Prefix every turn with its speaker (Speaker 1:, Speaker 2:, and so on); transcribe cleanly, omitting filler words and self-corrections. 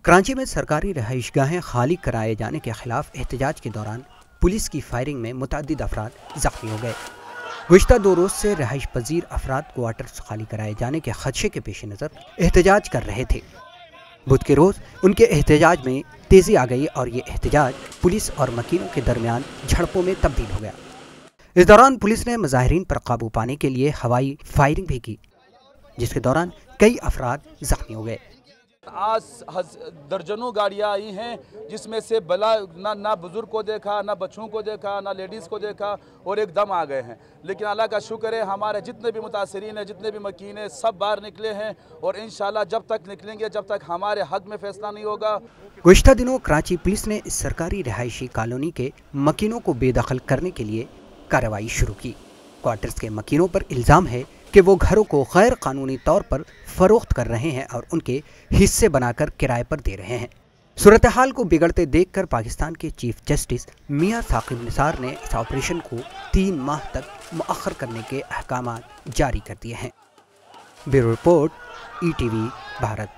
Speaker 1: कराची में सरकारी रहायशगाहें खाली कराए जाने के खिलाफ एहतजाज के दौरान पुलिस की फायरिंग में मुतअद्दिद अफराद जख्मी हो गए। गुज़िश्ता 2 रोज़ से रहायश पजीर अफराद क्वार्टर्स खाली कराए जाने के खदशे के पेश नज़र एहतजाज कर रहे थे। बुध के रोज़ उनके एहतजाज में तेज़ी आ गई और ये एहतजाज पुलिस और मकीनों के दरमियान झड़पों में तब्दील हो गया। इस दौरान पुलिस ने मुजाहिरीन पर काबू पाने के लिए हवाई फायरिंग भी की, जिसके दौरान कई अफराद जख्मी हो गए।
Speaker 2: आज दर्जनों गाड़ियाँ आई हैं, जिसमें से बला ना बुजुर्ग को देखा, ना बच्चों को देखा, ना लेडीज़ को देखा, और एकदम आ गए हैं। लेकिन अल्लाह का शुक्र है, हमारे जितने भी मुतासरीन हैं, जितने भी मकीन हैं, सब बाहर निकले हैं, और इंशाल्लाह जब तक निकलेंगे, जब तक हमारे हक में फैसला नहीं होगा।
Speaker 1: गुज़िश्ता दिनों कराची पुलिस ने इस सरकारी रिहायशी कॉलोनी के मकीनों को बेदखल करने के लिए कार्रवाई शुरू की। क्वार्टर्स के मकीनों पर इल्ज़ाम है कि वो घरों को गैर कानूनी तौर पर फरोख्त कर रहे हैं और उनके हिस्से बनाकर किराए पर दे रहे हैं। सूरत हाल को बिगड़ते देखकर पाकिस्तान के चीफ जस्टिस मियां साकिब निसार ने इस ऑपरेशन को 3 माह तक मुअख्खर करने के अहकाम जारी कर दिए हैं। Bureau report, ETV Bharat.